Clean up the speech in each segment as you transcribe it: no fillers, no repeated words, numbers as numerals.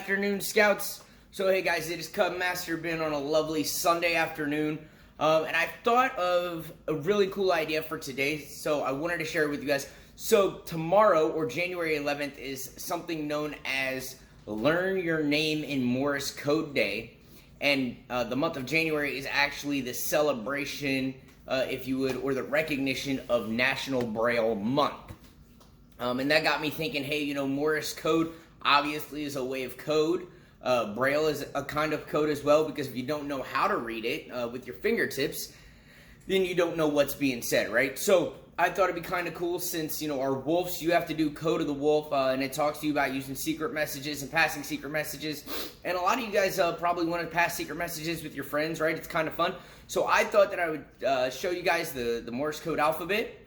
afternoon, Scouts. So hey guys, it is Cub Master Ben on a lovely Sunday afternoon. And I thought of a really cool idea for today, so I wanted to share it with you guys. So tomorrow, or January 11th, is something known as Learn Your Name in Morse Code Day. And the month of January is actually the celebration, if you would, or the recognition of National Braille Month. And that got me thinking, hey, you know, Morse code obviously is a way of code. Braille is a kind of code as well, because if you don't know how to read it with your fingertips, then you don't know what's being said, right? So I thought it'd be kind of cool since, you know, our wolves, you have to do Code of the Wolf, and it talks to you about using secret messages and passing secret messages. And a lot of you guys probably want to pass secret messages with your friends, right? It's kind of fun. So I thought that I would show you guys the Morse code alphabet.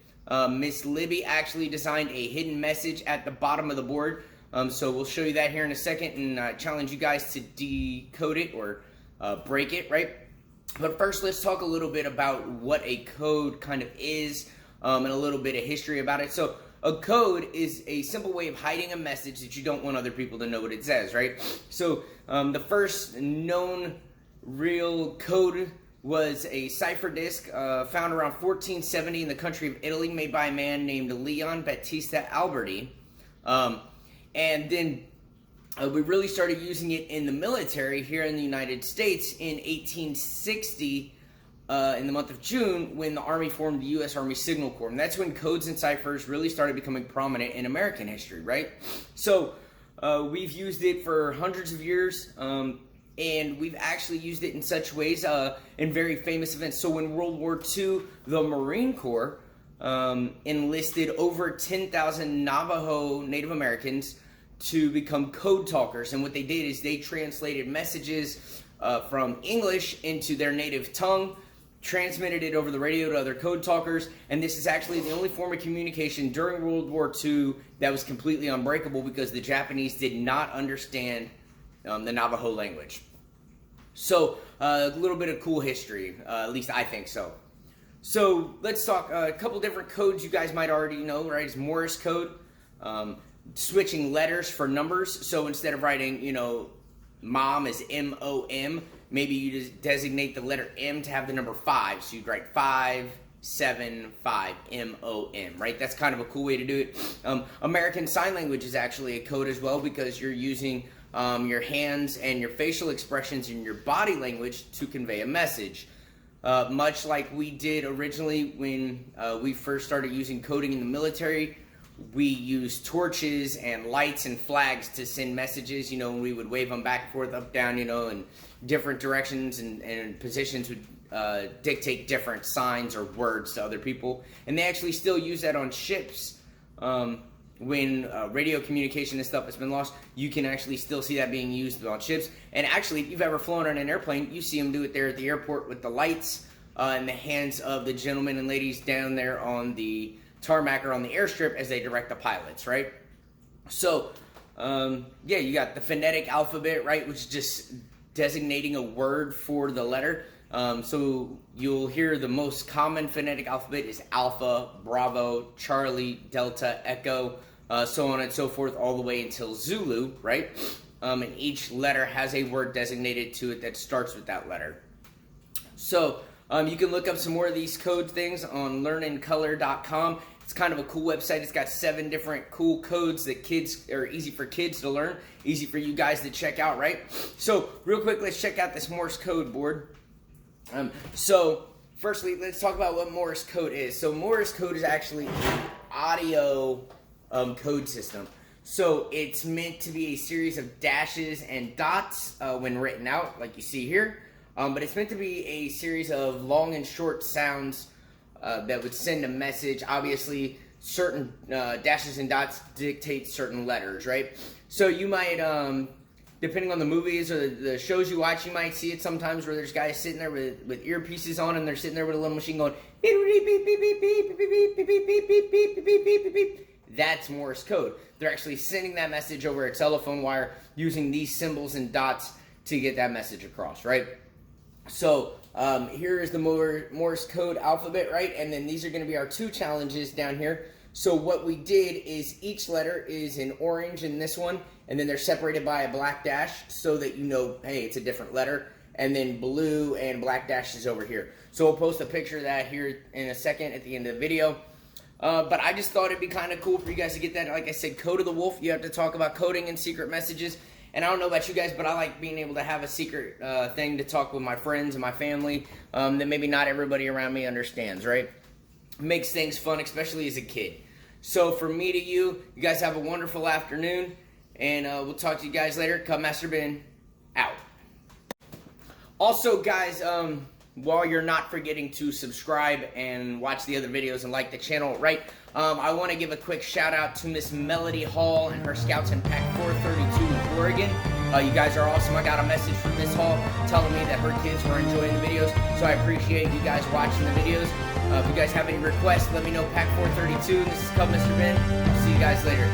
Miss Libby actually designed a hidden message at the bottom of the board. So we'll show you that here in a second and challenge you guys to decode it or break it, right? But first, let's talk a little bit about what a code kind of is and a little bit of history about it. So a code is a simple way of hiding a message that you don't want other people to know what it says, right? So the first known real code was a cipher disk found around 1470 in the country of Italy, made by a man named Leon Battista Alberti. And then we really started using it in the military here in the United States in 1860 in the month of June, when the Army formed the U.S. Army Signal Corps. And that's when codes and ciphers really started becoming prominent in American history, right? So we've used it for hundreds of years. And we've actually used it in such ways in very famous events. So in World War II, the Marine Corps enlisted over 10,000 Navajo Native Americans to become code talkers. And what they did is they translated messages from English into their native tongue, transmitted it over the radio to other code talkers. And this is actually the only form of communication during World War II that was completely unbreakable, because the Japanese did not understand the Navajo language. So a little bit of cool history, at least I think so. So let's talk a couple different codes you guys might already know, right? It's Morse code, switching letters for numbers. So instead of writing, you know, mom as M-O-M, maybe you just designate the letter M to have the number 5. So you'd write 5, 7, 5, M-O-M, right? That's kind of a cool way to do it. American Sign Language is actually a code as well, because you're using your hands and your facial expressions and your body language to convey a message. Much like we did originally when we first started using coding in the military, we used torches and lights and flags to send messages, you know, and we would wave them back and forth, up, down, you know, in different directions, and positions would dictate different signs or words to other people. And they actually still use that on ships. When radio communication and stuff has been lost, you can actually still see that being used on ships. And actually, if you've ever flown on an airplane, you see them do it there at the airport with the lights in the hands of the gentlemen and ladies down there on the tarmac or on the airstrip as they direct the pilots, right? So, yeah, you got the phonetic alphabet, right, which is just designating a word for the letter. So you'll hear the most common phonetic alphabet is Alpha, Bravo, Charlie, Delta, Echo, so on and so forth, all the way until Zulu, right? And each letter has a word designated to it that starts with that letter. So you can look up some more of these code things on learnincolor.com. It's kind of a cool website. It's got 7 different cool codes that kids are easy for kids to learn, easy for you guys to check out, right? So real quick, let's check out this Morse code board. So firstly, let's talk about what Morse code is. So Morse code is actually an audio code system. So it's meant to be a series of dashes and dots when written out, like you see here. But it's meant to be a series of long and short sounds that would send a message. Obviously, certain dashes and dots dictate certain letters, right? So you might, depending on the movies or the shows you watch, you might see it sometimes where there's guys sitting there with earpieces on, and they're sitting there with a little machine going beep beep beep beep beep beep beep beep beep beep beep beep beep beep beep beep. That's Morse code. They're actually sending that message over a telephone wire using these symbols and dots to get that message across, right? So here is the Morse code alphabet, right? And then these are going to be our 2 challenges down here. So what we did is each letter is in orange in this one, and then they're separated by a black dash so that you know, hey, it's a different letter. And then blue and black dashes over here. So we'll post a picture of that here in a second at the end of the video. But I just thought it'd be kind of cool for you guys to get that. Like I said, Code of the Wolf, you have to talk about coding and secret messages. And I don't know about you guys, but I like being able to have a secret thing to talk with my friends and my family that maybe not everybody around me understands, right? Makes things fun, especially as a kid. So from me to you, you guys have a wonderful afternoon. And we'll talk to you guys later. Cubmaster Ben, out. Also, guys, while you're not forgetting to subscribe and watch the other videos and like the channel, right, I want to give a quick shout out to Miss Melody Hall and her scouts in Pack 432 in Oregon. You guys are awesome. I got a message from Miss Hall telling me that her kids were enjoying the videos, so I appreciate you guys watching the videos. If you guys have any requests, let me know. Pack 432, this is Cubmaster Ben. I'll see you guys later.